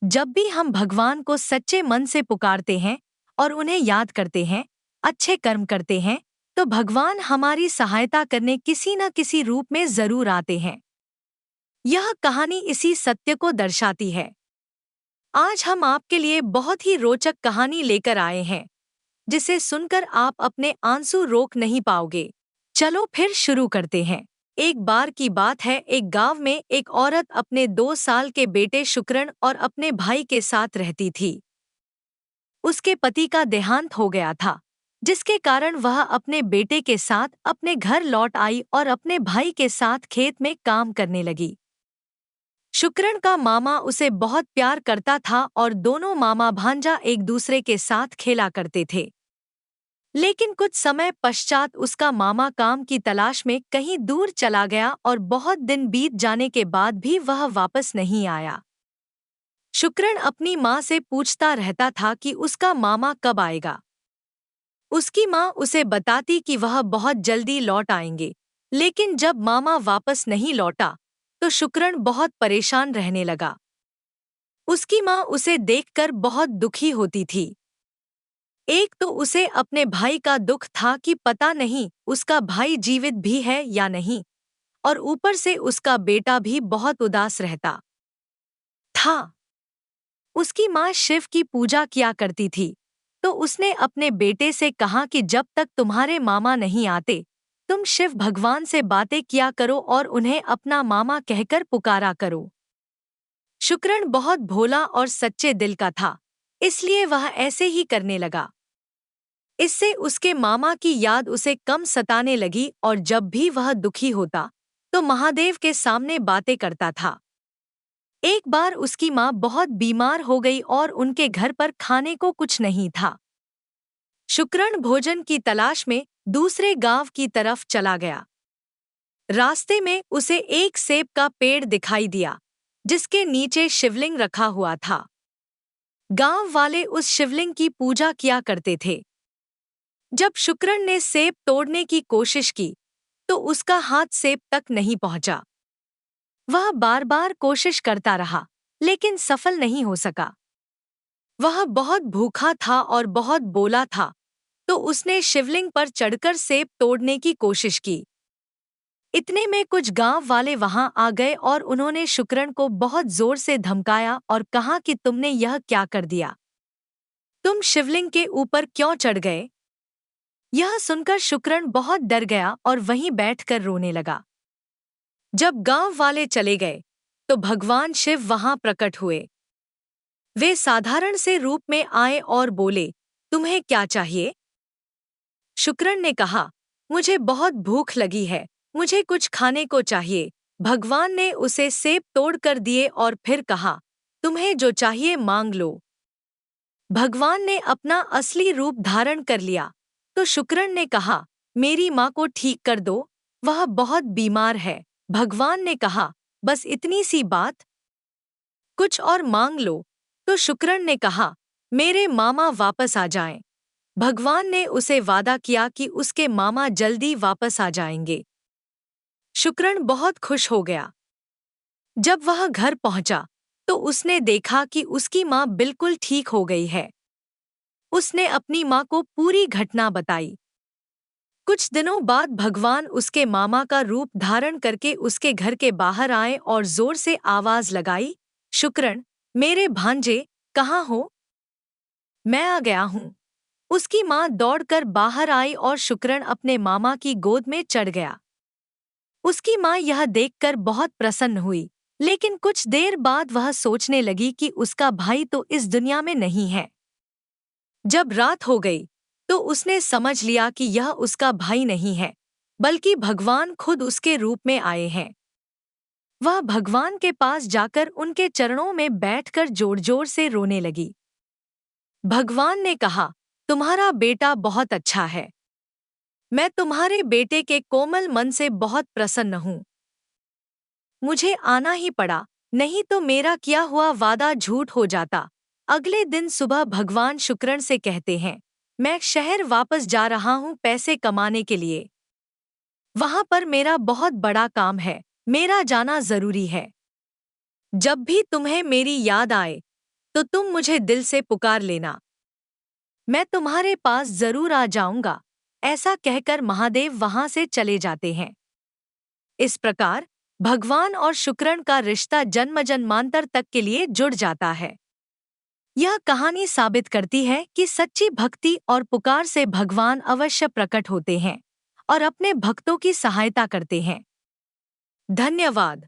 जब भी हम भगवान को सच्चे मन से पुकारते हैं और उन्हें याद करते हैं, अच्छे कर्म करते हैं, तो भगवान हमारी सहायता करने किसी न किसी रूप में जरूर आते हैं। यह कहानी इसी सत्य को दर्शाती है। आज हम आपके लिए बहुत ही रोचक कहानी लेकर आए हैं, जिसे सुनकर आप अपने आंसू रोक नहीं पाओगे। चलो फिर शुरू करते हैं। एक बार की बात है, एक गांव में एक औरत अपने 2 साल के बेटे शुक्रण और अपने भाई के साथ रहती थी। उसके पति का देहांत हो गया था, जिसके कारण वह अपने बेटे के साथ अपने घर लौट आई और अपने भाई के साथ खेत में काम करने लगी। शुक्रण का मामा उसे बहुत प्यार करता था और दोनों मामा भांजा एक दूसरे के साथ खेला करते थे। लेकिन कुछ समय पश्चात उसका मामा काम की तलाश में कहीं दूर चला गया और बहुत दिन बीत जाने के बाद भी वह वापस नहीं आया। शुक्रण अपनी माँ से पूछता रहता था कि उसका मामा कब आएगा। उसकी माँ उसे बताती कि वह बहुत जल्दी लौट आएंगे, लेकिन जब मामा वापस नहीं लौटा तो शुक्रण बहुत परेशान रहने लगा। उसकी माँ उसे देखकर बहुत दुखी होती थी। एक तो उसे अपने भाई का दुख था कि पता नहीं उसका भाई जीवित भी है या नहीं, और ऊपर से उसका बेटा भी बहुत उदास रहता था। उसकी माँ शिव की पूजा किया करती थी, तो उसने अपने बेटे से कहा कि जब तक तुम्हारे मामा नहीं आते, तुम शिव भगवान से बातें किया करो और उन्हें अपना मामा कहकर पुकारा करो। शुक्रण बहुत भोला और सच्चे दिल का था, इसलिए वह ऐसे ही करने लगा। इससे उसके मामा की याद उसे कम सताने लगी और जब भी वह दुखी होता तो महादेव के सामने बातें करता था। एक बार उसकी माँ बहुत बीमार हो गई और उनके घर पर खाने को कुछ नहीं था। शुक्रण भोजन की तलाश में दूसरे गांव की तरफ चला गया। रास्ते में उसे एक सेब का पेड़ दिखाई दिया, जिसके नीचे शिवलिंग रखा हुआ था। गांव वाले उस शिवलिंग की पूजा किया करते थे। जब शुक्रण ने सेब तोड़ने की कोशिश की, तो उसका हाथ सेब तक नहीं पहुंचा। वह बार बार कोशिश करता रहा, लेकिन सफल नहीं हो सका। वह बहुत भूखा था और बहुत बोला था, तो उसने शिवलिंग पर चढ़कर सेब तोड़ने की कोशिश की। इतने में कुछ गांव वाले वहां आ गए और उन्होंने शुक्रण को बहुत जोर से धमकाया और कहा कि तुमने यह क्या कर दिया? तुम शिवलिंग के ऊपर क्यों चढ़ गए? यह सुनकर शुक्रण बहुत डर गया और वहीं बैठकर रोने लगा। जब गांव वाले चले गए, तो भगवान शिव वहां प्रकट हुए। वे साधारण से रूप में आए और बोले, तुम्हें क्या चाहिए? शुक्रण ने कहा, मुझे बहुत भूख लगी है, मुझे कुछ खाने को चाहिए। भगवान ने उसे सेब तोड़ कर दिए और फिर कहा, तुम्हें जो चाहिए मांग लो। भगवान ने अपना असली रूप धारण कर लिया, तो शुक्रण ने कहा, मेरी माँ को ठीक कर दो, वह बहुत बीमार है। भगवान ने कहा, बस इतनी सी बात? कुछ और मांग लो। तो शुक्रण ने कहा, मेरे मामा वापस आ जाएं। भगवान ने उसे वादा किया कि उसके मामा जल्दी वापस आ जाएंगे। शुक्रण बहुत खुश हो गया। जब वह घर पहुंचा, तो उसने देखा कि उसकी माँ बिल्कुल ठीक हो गई है। उसने अपनी माँ को पूरी घटना बताई। कुछ दिनों बाद भगवान उसके मामा का रूप धारण करके उसके घर के बाहर आए और जोर से आवाज लगाई, शुक्रण, मेरे भांजे, कहाँ हो? मैं आ गया हूँ। उसकी माँ दौड़कर बाहर आई और शुक्रण अपने मामा की गोद में चढ़ गया। उसकी माँ यह देखकर बहुत प्रसन्न हुई, लेकिन कुछ देर बाद वह सोचने लगी कि उसका भाई तो इस दुनिया में नहीं है। जब रात हो गई, तो उसने समझ लिया कि यह उसका भाई नहीं है, बल्कि भगवान खुद उसके रूप में आए हैं। वह भगवान के पास जाकर उनके चरणों में बैठकर जोर-जोर से रोने लगी। भगवान ने कहा, तुम्हारा बेटा बहुत अच्छा है। मैं तुम्हारे बेटे के कोमल मन से बहुत प्रसन्न हूँ। मुझे आना ही पड़ा, नहीं तो मेरा किया हुआ वादा झूठ हो जाता। अगले दिन सुबह भगवान शुक्रण से कहते हैं, मैं शहर वापस जा रहा हूँ पैसे कमाने के लिए। वहां पर मेरा बहुत बड़ा काम है, मेरा जाना जरूरी है। जब भी तुम्हें मेरी याद आए, तो तुम मुझे दिल से पुकार लेना। मैं तुम्हारे पास जरूर आ जाऊंगा। ऐसा कहकर महादेव वहां से चले जाते हैं। इस प्रकार भगवान और शुक्रण का रिश्ता जन्म जन्मांतर तक के लिए जुड़ जाता है। यह कहानी साबित करती है कि सच्ची भक्ति और पुकार से भगवान अवश्य प्रकट होते हैं और अपने भक्तों की सहायता करते हैं। धन्यवाद।